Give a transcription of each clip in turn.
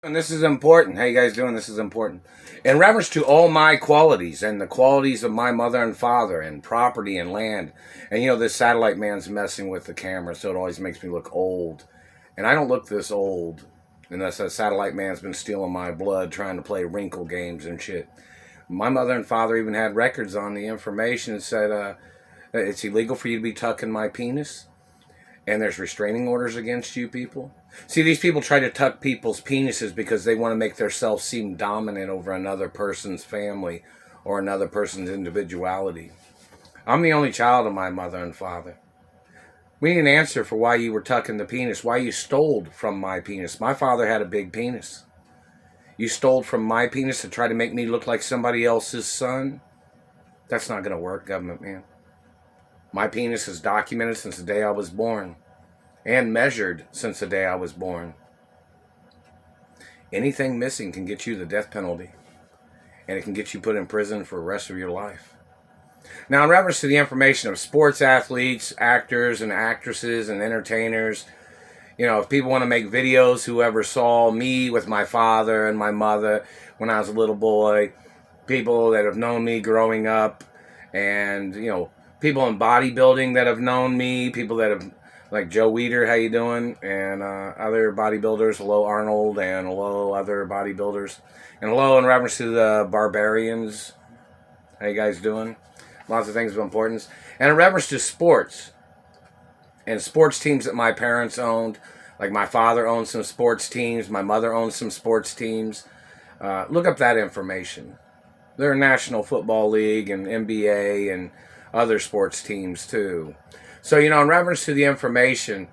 And this is important. How you guys doing? This is important. In reference to all my qualities and the qualities of my mother and father and property and land. And this satellite man's messing with the camera, so it always makes me look old. And I don't look this old unless that satellite man's been stealing my blood trying to play wrinkle games and shit. My mother and father even had records on the information that said it's illegal for you to be tucking my penis. And there's restraining orders against you people. See, these people try to tuck people's penises because they want to make themselves seem dominant over another person's family or another person's individuality. I'm the only child of my mother and father. We need an answer for why you were tucking the penis, why you stole from my penis. My father had a big penis. You stole from my penis to try to make me look like somebody else's son? That's not going to work, government man. My penis is documented since the day I was born and measured since the day I was born. Anything missing can get you the death penalty, and it can get you put in prison for the rest of your life. Now, in reference to the information of sports athletes, actors and actresses and entertainers, if people want to make videos, whoever saw me with my father and my mother when I was a little boy, people that have known me growing up, and, people in bodybuilding that have known me, people that have, like Joe Weider, how you doing? And other bodybuilders, hello Arnold, and hello other bodybuilders. And hello in reference to the barbarians, how you guys doing? Lots of things of importance. And in reference to sports, and sports teams that my parents owned, like my father owned some sports teams, my mother owned some sports teams. Look up that information. They're a National Football League and NBA and other sports teams too. So, in reference to the information,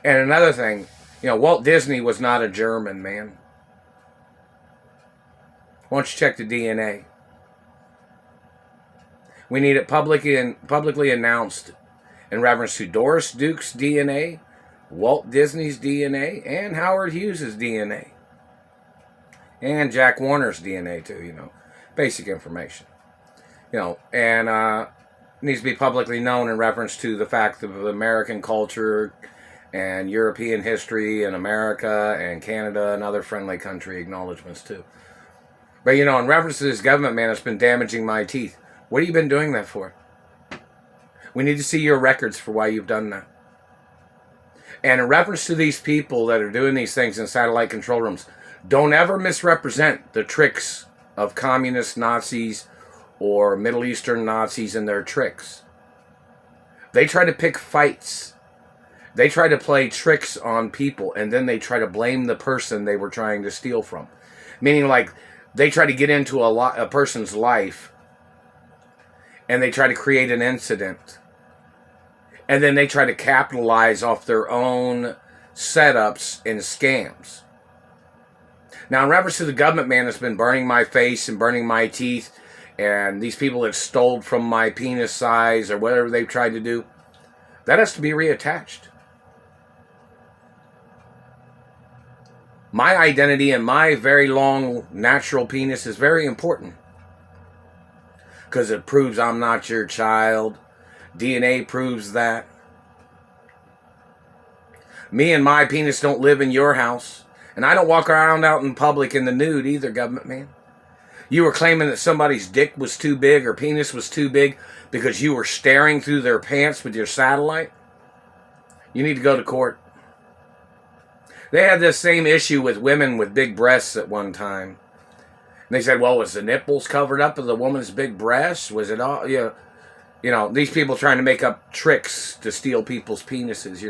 and another thing, Walt Disney was not a German, man. Why don't you check the DNA? We need it publicly announced in reference to Doris Duke's DNA, Walt Disney's DNA, and Howard Hughes' DNA. And Jack Warner's DNA too, basic information. And needs to be publicly known in reference to the fact of American culture and European history and America and Canada and other friendly country acknowledgments too. But in reference to this government man that's been damaging my teeth, what have you been doing that for? We need to see your records for why you've done that. And in reference to these people that are doing these things in satellite control rooms, don't ever misrepresent the tricks of communist Nazis or Middle Eastern Nazis and their tricks. They try to pick fights. They try to play tricks on people, and then they try to blame the person they were trying to steal from. Meaning, like, they try to get into a person's life, and they try to create an incident. And then they try to capitalize off their own setups and scams. Now, in reference to the government man that's been burning my face and burning my teeth, and these people that stole from my penis size or whatever they've tried to do, that has to be reattached. My identity and my very long natural penis is very important because it proves I'm not your child. DNA proves that. Me and my penis don't live in your house, and I don't walk around out in public in the nude either, government man. You were claiming that somebody's dick was too big or penis was too big because you were staring through their pants with your satellite? You need to go to court. They had this same issue with women with big breasts at one time. And they said, well, was the nipples covered up with the woman's big breasts? Was it all, these people trying to make up tricks to steal people's penises,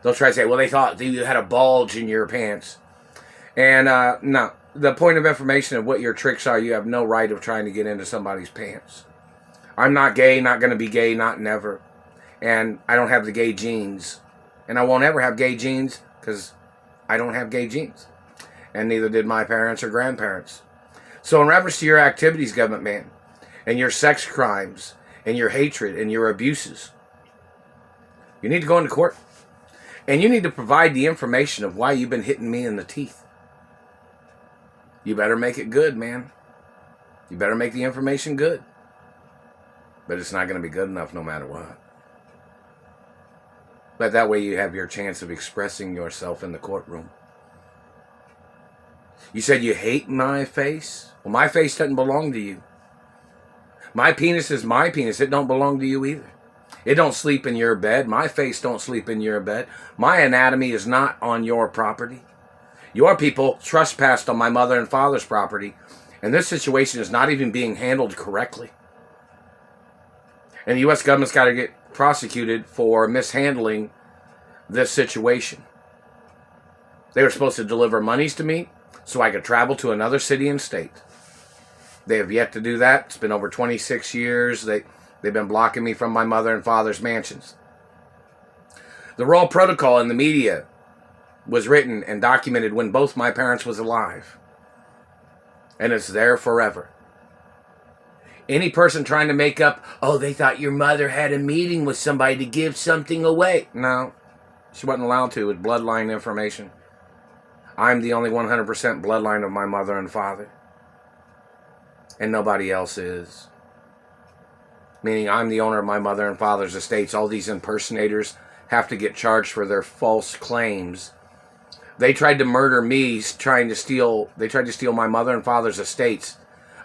they'll try to say, well, they thought you had a bulge in your pants. And, no. The point of information of what your tricks are, you have no right of trying to get into somebody's pants. I'm not gay, not going to be gay, not never. And I don't have the gay genes. And I won't ever have gay genes because I don't have gay genes. And neither did my parents or grandparents. So in reference to your activities, government man, and your sex crimes, and your hatred, and your abuses, you need to go into court. And you need to provide the information of why you've been hitting me in the teeth. You better make it good, man. You better make the information good. But it's not going to be good enough no matter what. But that way you have your chance of expressing yourself in the courtroom. You said you hate my face? Well, my face doesn't belong to you. My penis is my penis. It don't belong to you either. It don't sleep in your bed. My face don't sleep in your bed. My anatomy is not on your property. Your people trespassed on my mother and father's property, and this situation is not even being handled correctly. And the U.S. government's got to get prosecuted for mishandling this situation. They were supposed to deliver monies to me so I could travel to another city and state. They have yet to do that. It's been over 26 years. They've been blocking me from my mother and father's mansions. The royal protocol in the media was written and documented when both my parents was alive. And it's there forever. Any person trying to make up, oh, they thought your mother had a meeting with somebody to give something away. No, she wasn't allowed to. It's bloodline information. I'm the only 100% bloodline of my mother and father. And nobody else is. Meaning I'm the owner of my mother and father's estates. All these impersonators have to get charged for their false claims. They tried to murder me, they tried to steal my mother and father's estates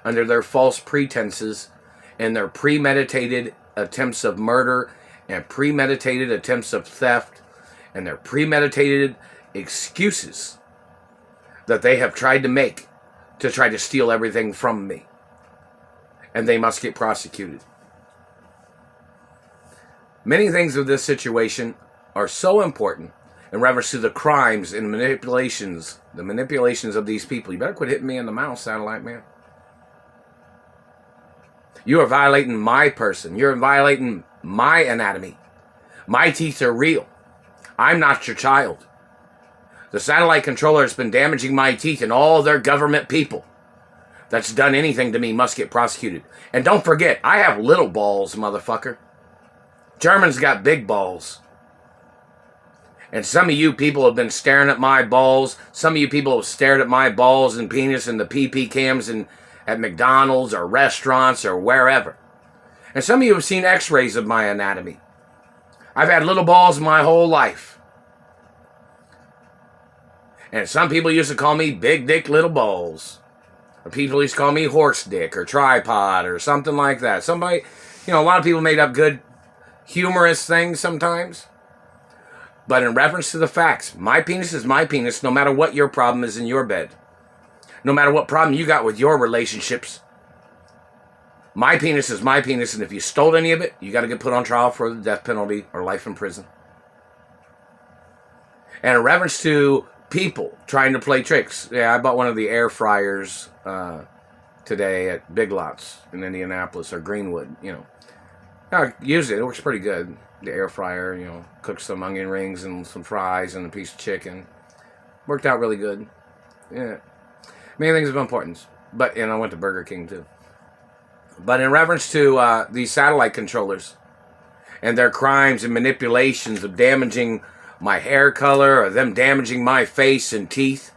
under their false pretenses and their premeditated attempts of murder and premeditated attempts of theft and their premeditated excuses that they have tried to make to try to steal everything from me. And they must get prosecuted. Many things of this situation are so important in reference to the crimes and manipulations, the manipulations of these people. You better quit hitting me in the mouth, satellite man. You are violating my person. You're violating my anatomy. My teeth are real. I'm not your child. The satellite controller has been damaging my teeth, and all their government people that's done anything to me must get prosecuted. And don't forget, I have little balls, motherfucker. Germans got big balls. And some of you people have been staring at my balls. Some of you people have stared at my balls and penis and the PP cams at McDonald's or restaurants or wherever. And some of you have seen x-rays of my anatomy. I've had little balls my whole life. And some people used to call me big dick little balls. Or people used to call me horse dick or tripod or something like that. Somebody, a lot of people made up good humorous things sometimes. But in reference to the facts, my penis is my penis no matter what your problem is in your bed. No matter what problem you got with your relationships. My penis is my penis, and if you stole any of it, you got to get put on trial for the death penalty or life in prison. And in reference to people trying to play tricks, I bought one of the air fryers today at Big Lots in Indianapolis or Greenwood, I use it. It works pretty good. The air fryer, cooked some onion rings and some fries and a piece of chicken. Worked out really good. Yeah. Many things of importance. But, I went to Burger King too. But in reference to these satellite controllers and their crimes and manipulations of damaging my hair color or them damaging my face and teeth,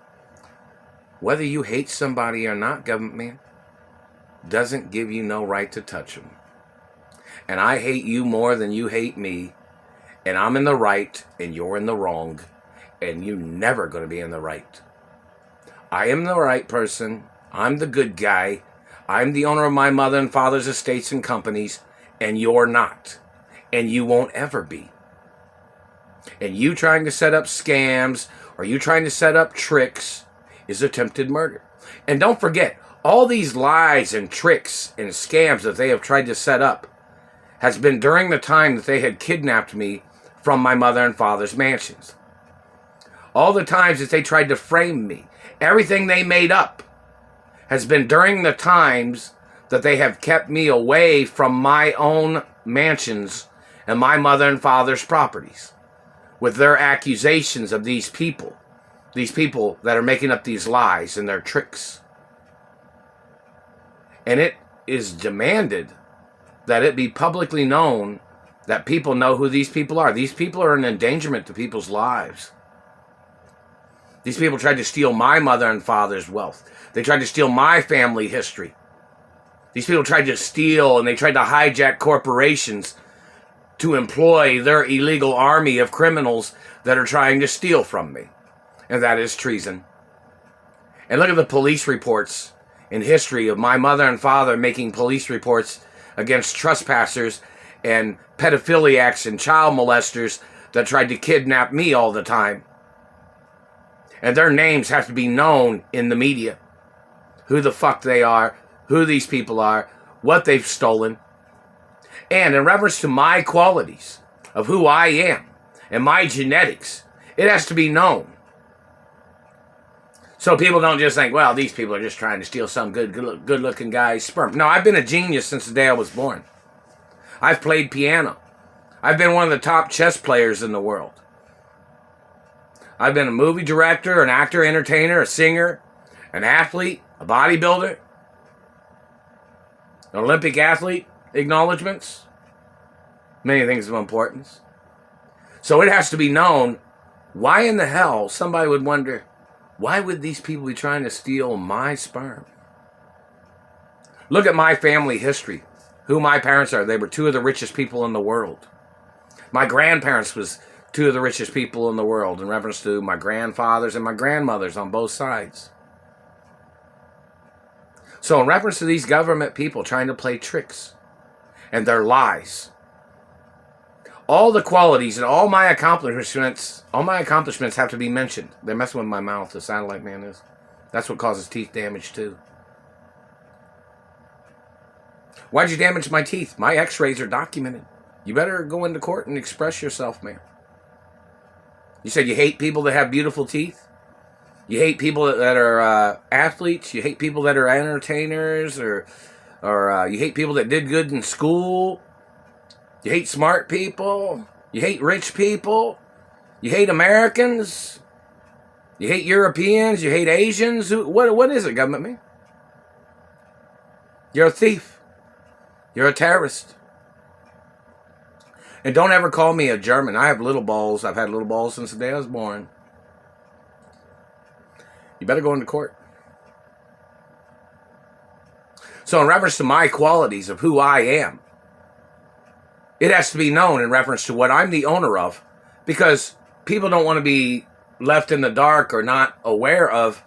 whether you hate somebody or not, government man, doesn't give you no right to touch them. And I hate you more than you hate me. And I'm in the right and you're in the wrong. And you're never going to be in the right. I am the right person. I'm the good guy. I'm the owner of my mother and father's estates and companies. And you're not. And you won't ever be. And you trying to set up scams or you trying to set up tricks is attempted murder. And don't forget, all these lies and tricks and scams that they have tried to set up has been during the time that they had kidnapped me from my mother and father's mansions. All the times that they tried to frame me, everything they made up has been during the times that they have kept me away from my own mansions and my mother and father's properties with their accusations of these people that are making up these lies and their tricks. And it is demanded that it be publicly known that people know who these people are. These people are an endangerment to people's lives. These people tried to steal my mother and father's wealth. They tried to steal my family history. These people tried to steal and they tried to hijack corporations to employ their illegal army of criminals that are trying to steal from me. And that is treason. And look at the police reports in history of my mother and father making police reports against trespassers and pedophiliacs and child molesters that tried to kidnap me all the time. And their names have to be known in the media. Who the fuck they are, who these people are, what they've stolen. And in reference to my qualities of who I am and my genetics, it has to be known. So people don't just think, well, these people are just trying to steal some good-looking guy's sperm. No, I've been a genius since the day I was born. I've played piano. I've been one of the top chess players in the world. I've been a movie director, an actor, entertainer, a singer, an athlete, a bodybuilder, an Olympic athlete, acknowledgments, many things of importance. So it has to be known, why in the hell somebody would wonder, why would these people be trying to steal my sperm? Look at my family history, who my parents are. They were two of the richest people in the world. My grandparents was two of the richest people in the world in reference to my grandfathers and my grandmothers on both sides. So in reference to these government people trying to play tricks and their lies, all the qualities and all my accomplishments have to be mentioned. They're messing with my mouth, the satellite man is. That's what causes teeth damage too. Why'd you damage my teeth? My x-rays are documented. You better go into court and express yourself, man. You said you hate people that have beautiful teeth? You hate people that are athletes? You hate people that are entertainers? Or you hate people that did good in school? You hate smart people? You hate rich people? You hate Americans? You hate Europeans? You hate Asians? What is it, government man? You're a thief. You're a terrorist. And don't ever call me a German. I have little balls. I've had little balls since the day I was born. You better go into court. So in reference to my qualities of who I am, it has to be known in reference to what I'm the owner of, because people don't want to be left in the dark or not aware of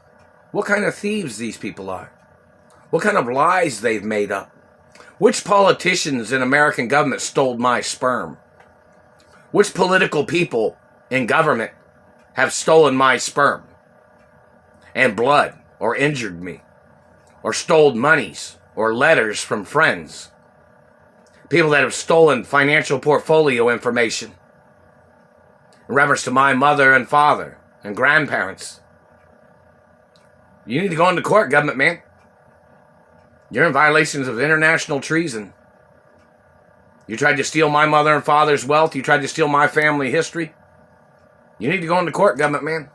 what kind of thieves these people are, what kind of lies they've made up, which politicians in American government stole my sperm, which political people in government have stolen my sperm and blood, or injured me, or stole monies or letters from friends. People that have stolen financial portfolio information in reference to my mother and father and grandparents. You need to go into court, government man. You're in violations of international treason. You tried to steal my mother and father's wealth. You tried to steal my family history. You need to go into court, government man.